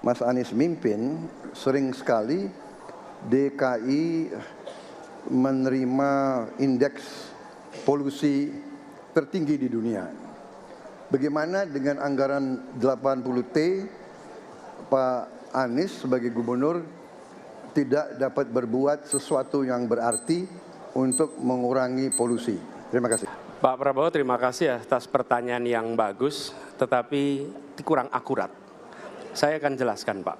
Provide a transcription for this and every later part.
Mas Anies mimpin, sering sekali DKI menerima indeks polusi tertinggi di dunia. Bagaimana dengan anggaran 80T, Pak Anies sebagai gubernur tidak dapat berbuat sesuatu yang berarti untuk mengurangi polusi? Terima kasih. Pak Prabowo, terima kasih atas pertanyaan yang bagus, tetapi kurang akurat. Saya akan jelaskan, Pak.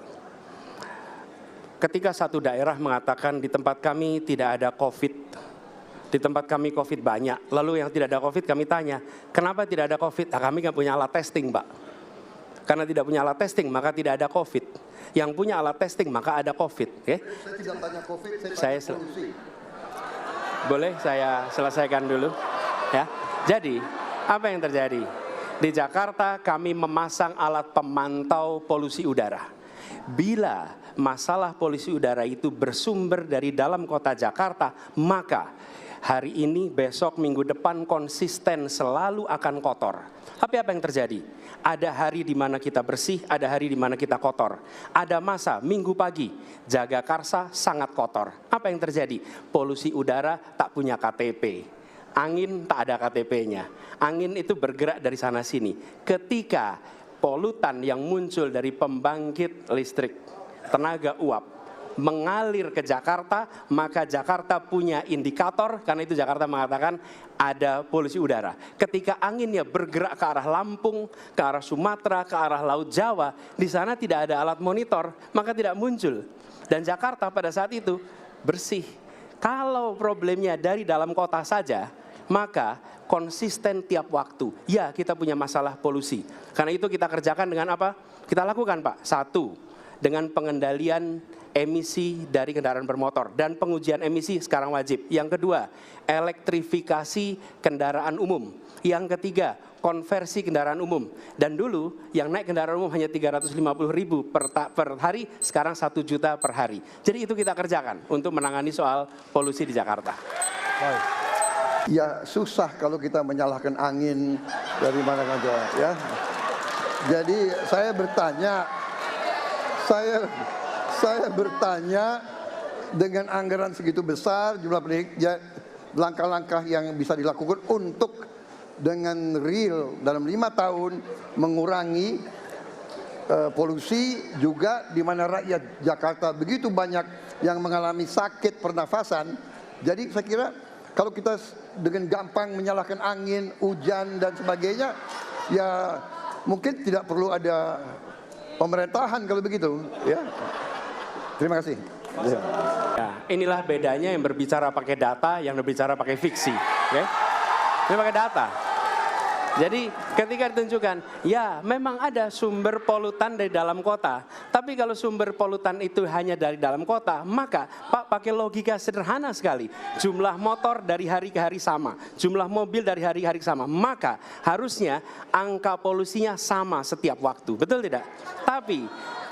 Ketika satu daerah mengatakan di tempat kami tidak ada COVID, di tempat kami COVID banyak, lalu yang tidak ada COVID kami tanya, kenapa tidak ada COVID? Nah, kami nggak punya alat testing, Pak. Karena tidak punya alat testing, maka tidak ada COVID. Yang punya alat testing, maka ada COVID. Okay? Saya tidak tanya COVID, saya tanya polusi. Boleh saya selesaikan dulu? Ya. Jadi, apa yang terjadi? Di Jakarta kami memasang alat pemantau polusi udara. Bila masalah polusi udara itu bersumber dari dalam kota Jakarta, maka hari ini, besok, minggu depan konsisten selalu akan kotor. Tapi apa yang terjadi? Ada hari di mana kita bersih, ada hari di mana kita kotor. Ada masa minggu pagi, Jagakarsa sangat kotor. Apa yang terjadi? Polusi udara tak punya KTP. Angin tak ada KTP-nya. Angin itu bergerak dari sana sini. Ketika polutan yang muncul dari pembangkit listrik tenaga uap mengalir ke Jakarta, maka Jakarta punya indikator, karena itu Jakarta mengatakan ada polusi udara. Ketika anginnya bergerak ke arah Lampung, ke arah Sumatera, ke arah Laut Jawa, di sana tidak ada alat monitor, maka tidak muncul. Dan Jakarta pada saat itu bersih. Kalau problemnya dari dalam kota saja, maka konsisten tiap waktu. Ya, kita punya masalah polusi. Karena itu kita kerjakan dengan apa? Kita lakukan, Pak. Satu, dengan pengendalian emisi dari kendaraan bermotor. Dan pengujian emisi sekarang wajib. Yang kedua, elektrifikasi kendaraan umum. Yang ketiga, konversi kendaraan umum. Dan dulu yang naik kendaraan umum hanya 350.000 per hari, sekarang 1 juta per hari. Jadi itu kita kerjakan untuk menangani soal polusi di Jakarta. Baik. Ya susah kalau kita menyalahkan angin dari mana saja ya. Jadi saya bertanya dengan anggaran segitu besar, jumlah langkah-langkah yang bisa dilakukan untuk dengan real dalam 5 tahun mengurangi polusi, juga di mana rakyat Jakarta begitu banyak yang mengalami sakit pernafasan. Jadi saya kira kalau kita dengan gampang menyalahkan angin, hujan dan sebagainya, ya mungkin tidak perlu ada pemerintahan kalau begitu, ya. Terima kasih. Ya, inilah bedanya yang berbicara pakai data, yang berbicara pakai fiksi. Okay? Ini pakai data. Jadi ketika ditunjukkan, ya memang ada sumber polutan dari dalam kota. Tapi kalau sumber polutan itu hanya dari dalam kota, maka Pak pakai logika sederhana sekali. Jumlah motor dari hari ke hari sama, jumlah mobil dari hari ke hari sama. Maka harusnya angka polusinya sama setiap waktu, betul tidak? Tapi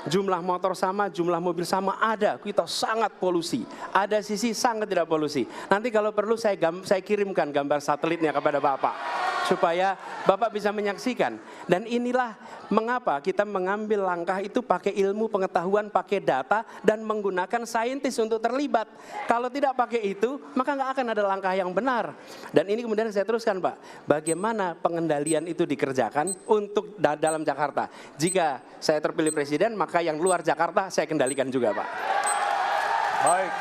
jumlah motor sama, jumlah mobil sama, ada kita sangat polusi. Ada sisi sangat tidak polusi. Nanti kalau perlu saya kirimkan gambar satelitnya kepada Bapak, supaya Bapak bisa menyaksikan. Dan inilah mengapa kita mengambil langkah itu pakai ilmu pengetahuan, pakai data, dan menggunakan saintis untuk terlibat. Kalau tidak pakai itu, maka nggak akan ada langkah yang benar. Dan ini kemudian saya teruskan, Pak, bagaimana pengendalian itu dikerjakan untuk dalam Jakarta. Jika saya terpilih presiden, maka yang luar Jakarta saya kendalikan juga, Pak. Baik.